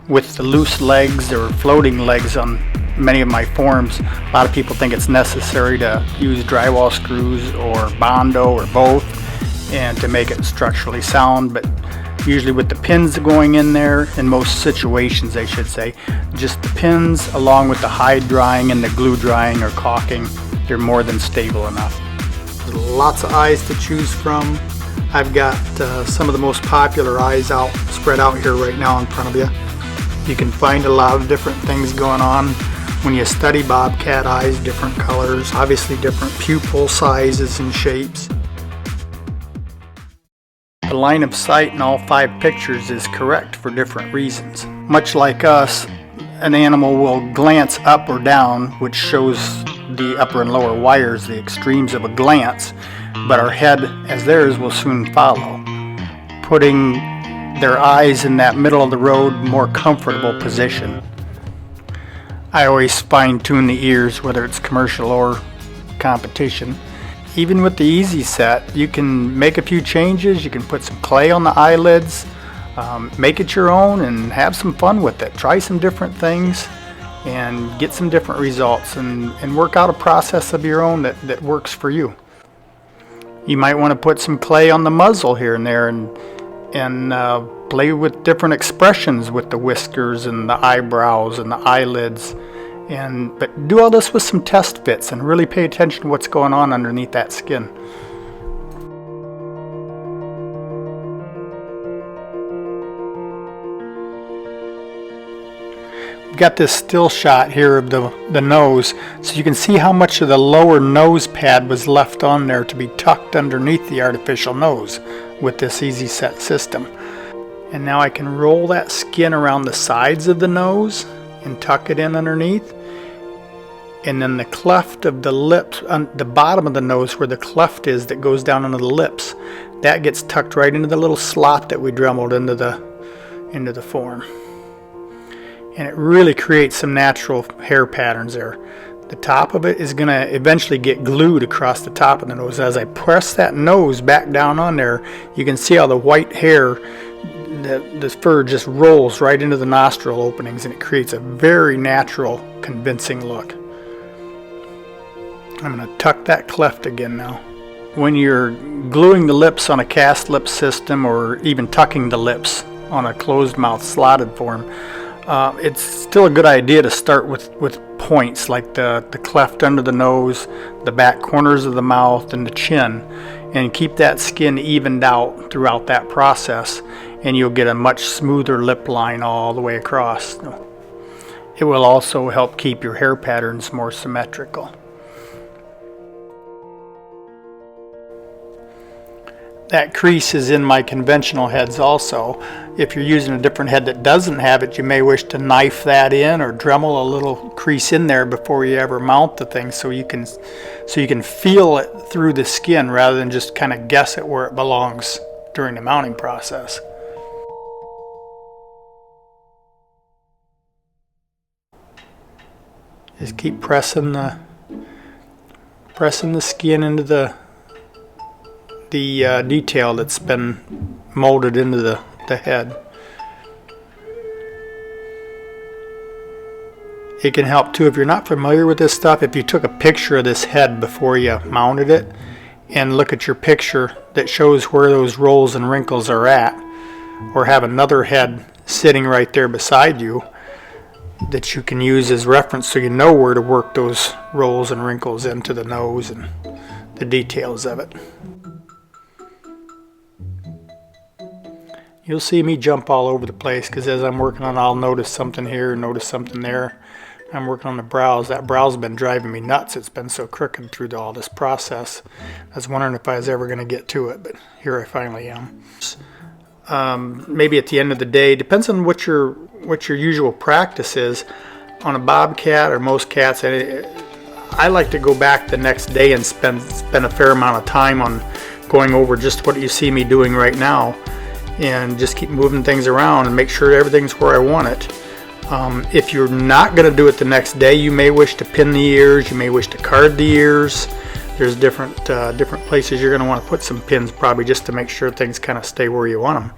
with the loose legs or floating legs on many of my forms, a lot of people think it's necessary to use drywall screws or Bondo or both and to make it structurally sound, but usually with the pins going in there, in most situations I should say, just the pins along with the hide drying and the glue drying or caulking, they're more than stable enough. There's lots of eyes to choose from. I've got some of the most popular eyes spread out here right now in front of you. You can find a lot of different things going on when you study Bobcat eyes, different colors, obviously different pupil sizes and shapes. The line of sight in all 5 pictures is correct for different reasons. Much like us, an animal will glance up or down, which shows the upper and lower wires, the extremes of a glance, but our head, as theirs, will soon follow, putting their eyes in that middle of the road, more comfortable position. I always fine-tune the ears, whether it's commercial or competition. Even with the easy set, you can make a few changes. You can put some clay on the eyelids, make it your own and have some fun with it. Try some different things and get some different results and work out a process of your own that works for you. You might want to put some clay on the muzzle here and there and play with different expressions with the whiskers and the eyebrows and the eyelids, but do all this with some test fits and really pay attention to what's going on underneath that skin. We've got this still shot here of the nose, so you can see how much of the lower nose pad was left on there to be tucked underneath the artificial nose with this easy set system. And now I can roll that skin around the sides of the nose and tuck it in underneath. And then the cleft of the lips, on the bottom of the nose where the cleft is that goes down into the lips, that gets tucked right into the little slot that we dremeled into the form. And it really creates some natural hair patterns there. The top of it is going to eventually get glued across the top of the nose. As I press that nose back down on there, you can see how the white hair, the fur just rolls right into the nostril openings, and it creates a very natural, convincing look. I'm going to tuck that cleft again now. When you're gluing the lips on a cast lip system or even tucking the lips on a closed mouth slotted form, it's still a good idea to start with points like the cleft under the nose, the back corners of the mouth, and the chin, and keep that skin evened out throughout that process, and you'll get a much smoother lip line all the way across. It will also help keep your hair patterns more symmetrical. That crease is in my conventional heads also. If you're using a different head that doesn't have it, you may wish to knife that in or Dremel a little crease in there before you ever mount the thing, so you can feel it through the skin rather than just kind of guess at where it belongs during the mounting process. Just keep pressing the skin into the detail that's been molded into the head. It can help too if you're not familiar with this stuff. If you took a picture of this head before you mounted it and look at your picture that shows where those rolls and wrinkles are at, or have another head sitting right there beside you that you can use as reference so you know where to work those rolls and wrinkles into the nose and the details of it. You'll see me jump all over the place because as I'm working on it, I'll notice something here, notice something there. I'm working on the brows. That brow's been driving me nuts. It's been so crooked through all this process. I was wondering if I was ever going to get to it, but here I finally am. Maybe at the end of the day, depends on what your usual practice is. On a bobcat or most cats, I like to go back the next day and spend a fair amount of time on going over just what you see me doing right now, and just keep moving things around and make sure everything's where I want it. If you're not going to do it the next day, you may wish to pin the ears, you may wish to card the ears. There's different places you're going to want to put some pins probably just to make sure things kind of stay where you want them.